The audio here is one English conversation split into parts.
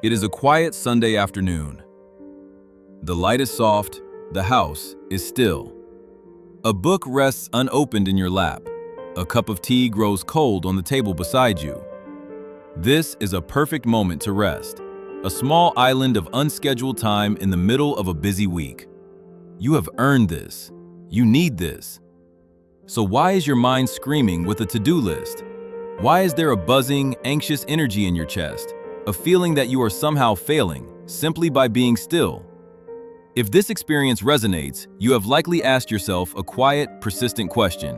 It is a quiet Sunday afternoon. The light is soft, the house is still. A book rests unopened in your lap. A cup of tea grows cold on the table beside you. This is a perfect moment to rest, a small island of unscheduled time in the middle of a busy week. You have earned this. You need this. So why is your mind screaming with a to-do list? Why is there a buzzing, anxious energy in your chest, a feeling that you are somehow failing simply by being still? If this experience resonates, you have likely asked yourself a quiet, persistent question.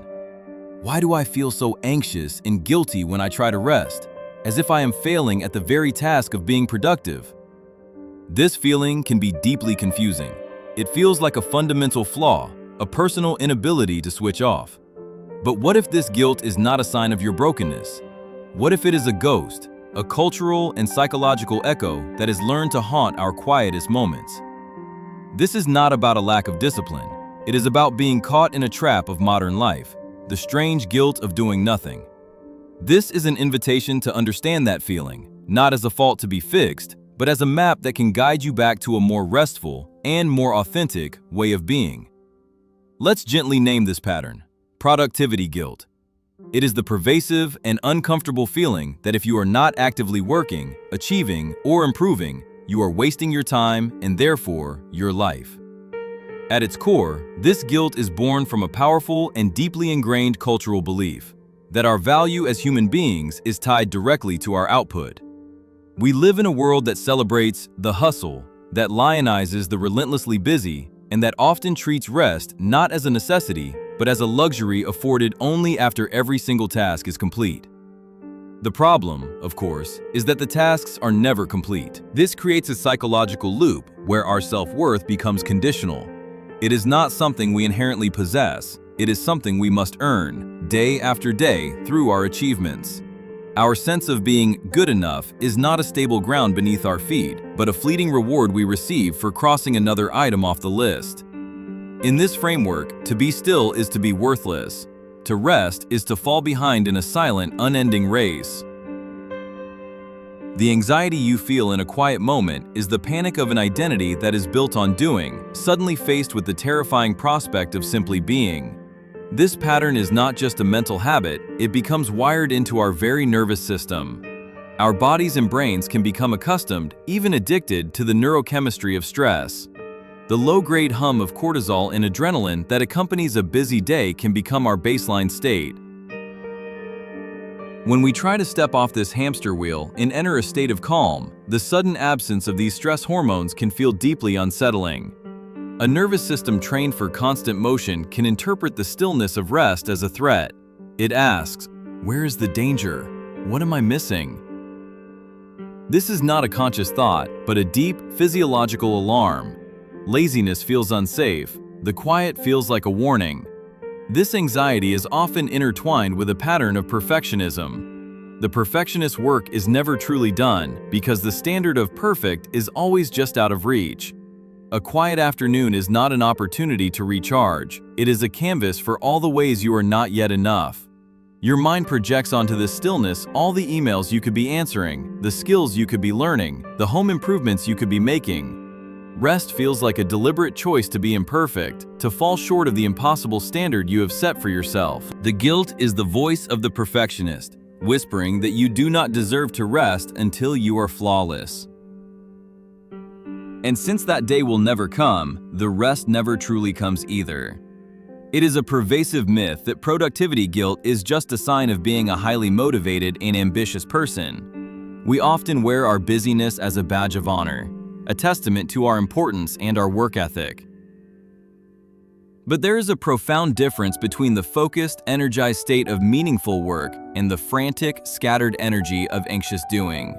Why do I feel so anxious and guilty when I try to rest, as if I am failing at the very task of being productive? This feeling can be deeply confusing. It feels like a fundamental flaw, a personal inability to switch off. But what if this guilt is not a sign of your brokenness? What if it is a ghost, a cultural and psychological echo that has learned to haunt our quietest moments? This is not about a lack of discipline. It is about being caught in a trap of modern life, the strange guilt of doing nothing. This is an invitation to understand that feeling, not as a fault to be fixed, but as a map that can guide you back to a more restful and more authentic way of being. Let's gently name this pattern: productivity guilt. It is the pervasive and uncomfortable feeling that if you are not actively working, achieving, or improving, you are wasting your time and therefore your life. At its core, this guilt is born from a powerful and deeply ingrained cultural belief that our value as human beings is tied directly to our output. We live in a world that celebrates the hustle, that lionizes the relentlessly busy, and that often treats rest not as a necessity, but as a luxury afforded only after every single task is complete. The problem, of course, is that the tasks are never complete. This creates a psychological loop where our self-worth becomes conditional. It is not something we inherently possess. It is something we must earn, day after day, through our achievements. Our sense of being good enough is not a stable ground beneath our feet, but a fleeting reward we receive for crossing another item off the list. In this framework, to be still is to be worthless. To rest is to fall behind in a silent, unending race. The anxiety you feel in a quiet moment is the panic of an identity that is built on doing, suddenly faced with the terrifying prospect of simply being. This pattern is not just a mental habit, it becomes wired into our very nervous system. Our bodies and brains can become accustomed, even addicted, to the neurochemistry of stress. The low-grade hum of cortisol and adrenaline that accompanies a busy day can become our baseline state. When we try to step off this hamster wheel and enter a state of calm, the sudden absence of these stress hormones can feel deeply unsettling. A nervous system trained for constant motion can interpret the stillness of rest as a threat. It asks, "Where is the danger? What am I missing?" This is not a conscious thought, but a deep physiological alarm. Laziness feels unsafe. The quiet feels like a warning. This anxiety is often intertwined with a pattern of perfectionism. The perfectionist's work is never truly done because the standard of perfect is always just out of reach. A quiet afternoon is not an opportunity to recharge. It is a canvas for all the ways you are not yet enough. Your mind projects onto this stillness all the emails you could be answering, the skills you could be learning, the home improvements you could be making. Rest feels like a deliberate choice to be imperfect, to fall short of the impossible standard you have set for yourself. The guilt is the voice of the perfectionist, whispering that you do not deserve to rest until you are flawless. And since that day will never come, the rest never truly comes either. It is a pervasive myth that productivity guilt is just a sign of being a highly motivated and ambitious person. We often wear our busyness as a badge of honor, a testament to our importance and our work ethic. But there is a profound difference between the focused, energized state of meaningful work and the frantic, scattered energy of anxious doing.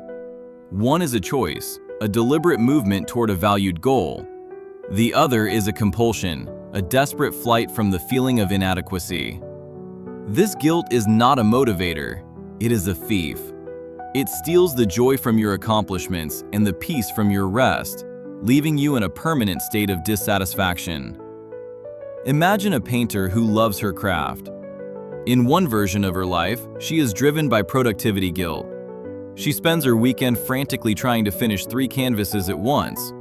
One is a choice, a deliberate movement toward a valued goal. The other is a compulsion, a desperate flight from the feeling of inadequacy. This guilt is not a motivator, it is a thief. It steals the joy from your accomplishments and the peace from your rest, leaving you in a permanent state of dissatisfaction. Imagine a painter who loves her craft. In one version of her life, she is driven by productivity guilt. She spends her weekend frantically trying to finish 3 canvases at once.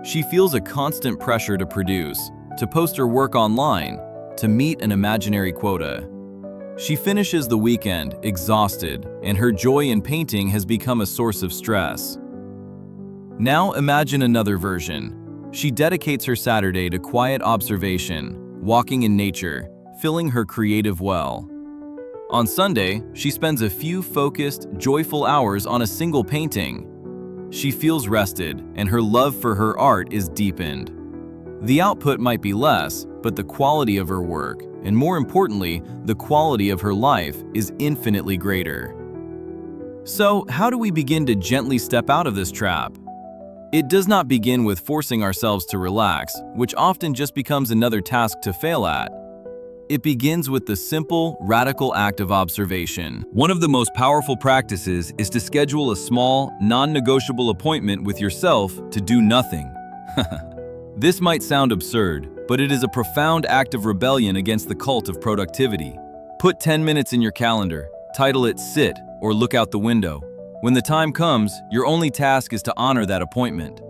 She feels a constant pressure to produce, to post her work online, to meet an imaginary quota. She finishes the weekend exhausted, and her joy in painting has become a source of stress. Now imagine another version. She dedicates her Saturday to quiet observation, walking in nature, filling her creative well. On Sunday, she spends a few focused, joyful hours on a single painting. She feels rested, and her love for her art is deepened. The output might be less, but the quality of her work, and more importantly, the quality of her life, is infinitely greater. So, how do we begin to gently step out of this trap? It does not begin with forcing ourselves to relax, which often just becomes another task to fail at. It begins with the simple, radical act of observation. One of the most powerful practices is to schedule a small, non-negotiable appointment with yourself to do nothing. This might sound absurd, but it is a profound act of rebellion against the cult of productivity. Put 10 minutes in your calendar, title it "Sit" or "Look out the window." When the time comes, your only task is to honor that appointment.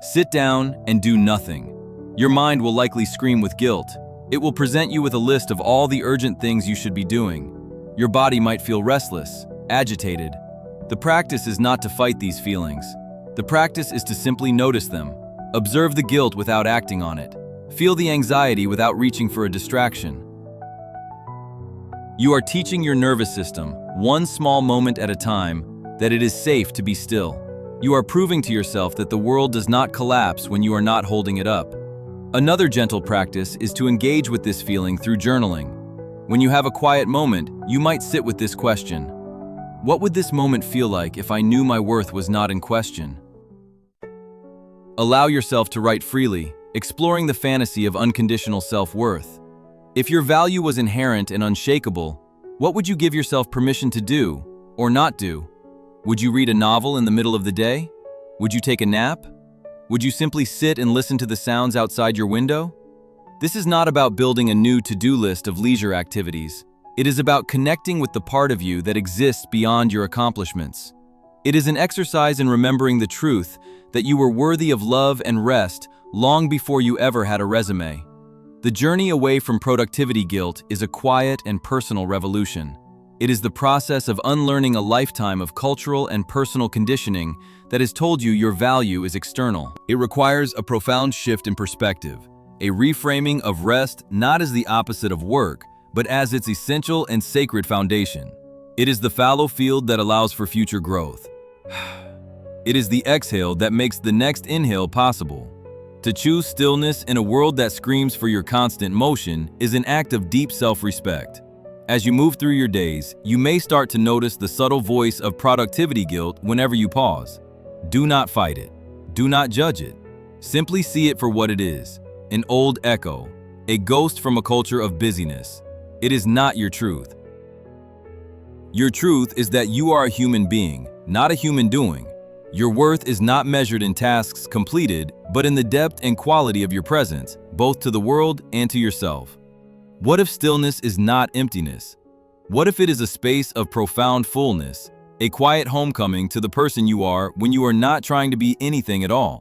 Sit down and do nothing. Your mind will likely scream with guilt. It will present you with a list of all the urgent things you should be doing. Your body might feel restless, agitated. The practice is not to fight these feelings. The practice is to simply notice them. Observe the guilt without acting on it. Feel the anxiety without reaching for a distraction. You are teaching your nervous system, one small moment at a time, that it is safe to be still. You are proving to yourself that the world does not collapse when you are not holding it up. Another gentle practice is to engage with this feeling through journaling. When you have a quiet moment, you might sit with this question. What would this moment feel like if I knew my worth was not in question? Allow yourself to write freely, exploring the fantasy of unconditional self-worth. If your value was inherent and unshakable, what would you give yourself permission to do or not do? Would you read a novel in the middle of the day? Would you take a nap? Would you simply sit and listen to the sounds outside your window? This is not about building a new to-do list of leisure activities. It is about connecting with the part of you that exists beyond your accomplishments. It is an exercise in remembering the truth that you were worthy of love and rest long before you ever had a resume. The journey away from productivity guilt is a quiet and personal revolution. It is the process of unlearning a lifetime of cultural and personal conditioning that has told you your value is external. It requires a profound shift in perspective, a reframing of rest not as the opposite of work, but as its essential and sacred foundation. It is the fallow field that allows for future growth. It is the exhale that makes the next inhale possible. To choose stillness in a world that screams for your constant motion is an act of deep self-respect. As you move through your days, you may start to notice the subtle voice of productivity guilt whenever you pause. Do not fight it. Do not judge it. Simply see it for what it is, an old echo, a ghost from a culture of busyness. It is not your truth. Your truth is that you are a human being, not a human doing. Your worth is not measured in tasks completed, but in the depth and quality of your presence, both to the world and to yourself. What if stillness is not emptiness? What if it is a space of profound fullness, a quiet homecoming to the person you are when you are not trying to be anything at all?